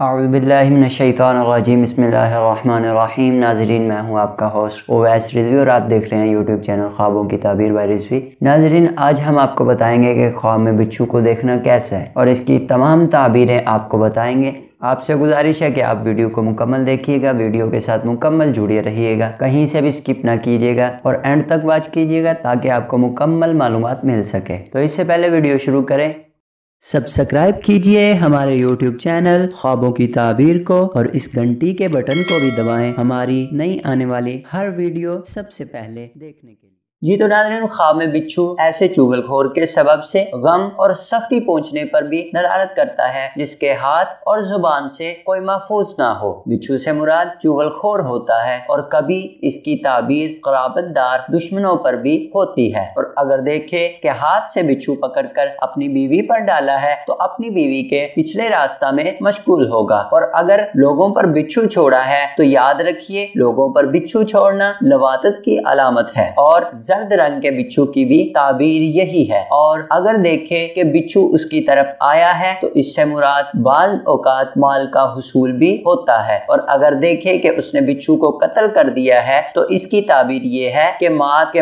اعوذ باللہ من الشیطان الرجیم بسم اللہ الرحمن الرحیم۔ ناظرین، میں ہوں آپ کا ہوسٹ اویس رضوی اور آپ دیکھ رہے ہیں یوٹیوب چینل خوابوں کی تعبیر بائی رضوی۔ ناظرین، آج ہم آپ کو بتائیں گے کہ خواب میں بچھو کو دیکھنا کیسا ہے اور اس کی تمام تعبیریں آپ کو بتائیں گے۔ آپ سے گزارش ہے کہ آپ ویڈیو کو مکمل دیکھیے گا، ویڈیو کے ساتھ مکمل جڑے رہیے گا، کہیں سے بھی سکپ نہ کیجیے گا اور اینڈ تک واچ کیجیے گا تاکہ آپ کو مکمل معلومات مل سکے۔ تو اس سے پہلے ویڈیو شروع کریں، سبسکرائب کیجئے ہمارے یوٹیوب چینل خوابوں کی تعبیر کو اور اس گھنٹی کے بٹن کو بھی دبائیں ہماری نئی آنے والی ہر ویڈیو سب سے پہلے دیکھنے کے لیے۔ جی تو ناظرین، خواب میں بچھو ایسے چغل خور کے سبب سے غم اور سختی پہنچنے پر بھی دلالت کرتا ہے جس کے ہاتھ اور زبان سے کوئی محفوظ نہ ہو۔ بچھو سے مراد چغل خور ہوتا ہے اور کبھی اس کی تعبیر قرابت دار دشمنوں پر بھی ہوتی ہے، اور اگر دیکھے کہ ہاتھ سے بچھو پکڑ کر اپنی بیوی پر ڈالا ہے تو اپنی بیوی کے پچھلے راستہ میں مشغول ہوگا، اور اگر لوگوں پر بچھو چھوڑا ہے تو یاد رکھیے لوگوں پر بچھو چھوڑنا لواطت کی علامت ہے، اور زرد رنگ کے بچھو کی بھی تعبیر یہی ہے۔ اور اگر دیکھے کہ بچھو اس کی طرف آیا ہے تو اس سے مراد بعض اوقات مال کا حصول بھی ہوتا ہے، اور اگر دیکھے کہ اس نے بچھو کو قتل کر دیا ہے تو اس کی تعبیر یہ ہے کہ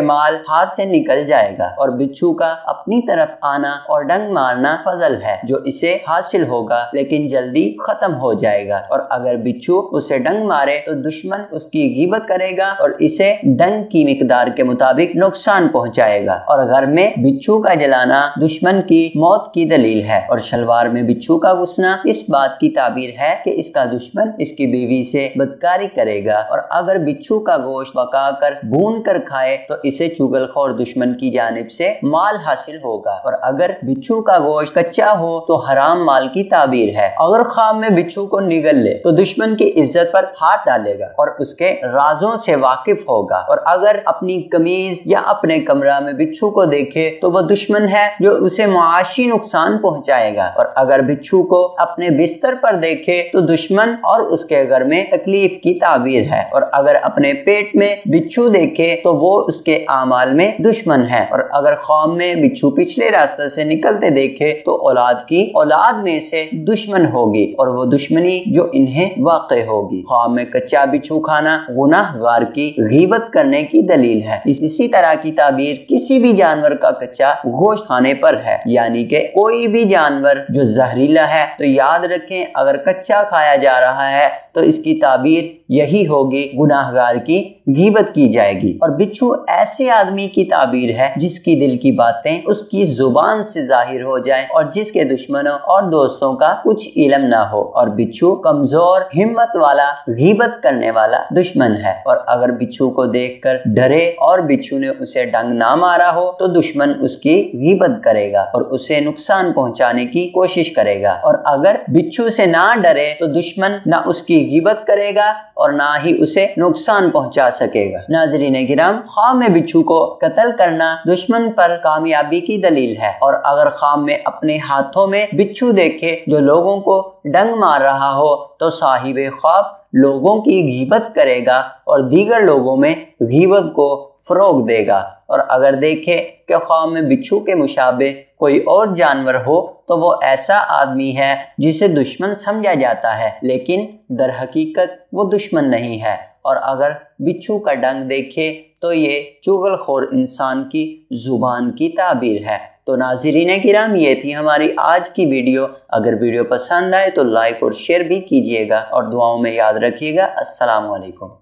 مال ہاتھ سے نکل جائے گا، اور بچھو کا اپنی طرف آنا اور ڈنگ مارنا فضل ہے جو اسے حاصل ہوگا لیکن جلدی ختم ہو جائے گا، اور اگر بچھو اسے ڈنگ مارے تو دشمن اس کی غیبت کرے گا اور اسے ڈنگ کی مقدار کے مطابق نقصان پہنچائے گا، اور گھر میں بچھو کا جلانا دشمن کی موت کی دلیل ہے، اور شلوار میں بچھو کا گھسنا اس بات کی تعبیر ہے کہ اس کا دشمن اس کی بیوی سے بدکاری کرے گا، اور اگر بچھو کا گوشت پکا کر بھون کر کھائے تو اسے چغل خور دشمن کی جانب سے مال حاصل ہوگا، اور اگر بچھو کا گوشت کچا ہو تو حرام مال کی تعبیر ہے۔ اگر خواب میں بچھو کو نگل لے تو دشمن کی عزت پر ہاتھ ڈالے گا اور اس کے رازوں سے واقف ہوگا، اور اگر اپنی قمیض یا اپنے کمرہ میں بچھو کو دیکھے تو وہ دشمن ہے جو اسے معاشی نقصان پہنچائے گا، اور اگر بچھو کو اپنے بستر پر دیکھے تو دشمن اور اس کے گھر میں تکلیف کی تعبیر ہے، اور اگر اپنے پیٹ میں بچھو دیکھے تو وہ اس کے اعمال میں دشمن ہے، اور اگر خواب میں بچھو پچھلے راستہ سے نکلتے دیکھے تو اولاد میں سے دشمن ہوگی، اور وہ دشمنی جو انہیں واقع ہوگی۔ خواب میں کچا بچھو کھانا گناہ گار کی غیبت کرنے کی دلیل ہے۔ اسی طرح کی تعبیر کسی بھی جانور کا کچا گوشت کھانے پر ہے، یعنی کہ کوئی بھی جانور جو زہریلا ہے تو یاد رکھیں اگر کچا کھایا جا رہا ہے تو اس کی تعبیر یہی ہوگی گناہ گار کی غیبت کی جائے گی۔ اور بچھو ایسے آدمی کی تعبیر ہے جس کی دل کی باتیں اس کی زبان سے ظاہر ہو جائیں اور جس کے دشمنوں اور دوستوں کا کچھ علم نہ ہو، اور بچھو کمزور ہمت والا غیبت کرنے والا دشمن ہے، اور اگر بچھو کو دیکھ کر ڈرے اور بچھو نے اسے ڈنگ نہ مارا ہو تو دشمن اس کی غیبت کرے گا اور اسے نقصان پہنچانے کی کوشش کرے گا، اور اگر بچھو سے نہ ڈرے تو دشمن نہ اس کی غیبت کرے گا اور نہ ہی اسے نقصان پہنچا سکے گا۔ ناظرین کرام، خواب میں بچھو کو قتل کرنا دشمن پر کامیابی کی دلیل ہے، اور اگر خواب میں اپنے ہاتھوں میں بچھو دیکھے جو لوگوں کو ڈنگ مار رہا ہو تو صاحب خواب لوگوں کی غیبت کرے گا اور دیگر لوگوں میں غیبت کو فروغ دے گا، اور اگر دیکھے کہ خواب میں بچھو کے مشابہ کوئی اور جانور ہو تو وہ ایسا آدمی ہے جسے دشمن سمجھا جاتا ہے لیکن در حقیقت وہ دشمن نہیں ہے، اور اگر بچھو کا ڈنگ دیکھے تو یہ چغل خور انسان کی زبان کی تعبیر ہے۔ تو ناظرین کرام، یہ تھی ہماری آج کی ویڈیو۔ اگر ویڈیو پسند آئے تو لائک اور شیئر بھی کیجیے گا، اور دعاؤں میں یاد رکھیے گا۔ السلام علیکم۔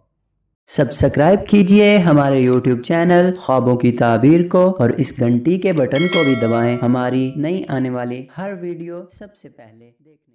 سبسکرائب کیجئے ہمارے یوٹیوب چینل خوابوں کی تعبیر کو اور اس گھنٹی کے بٹن کو بھی دبائیں ہماری نئی آنے والی ہر ویڈیو سب سے پہلے دیکھنے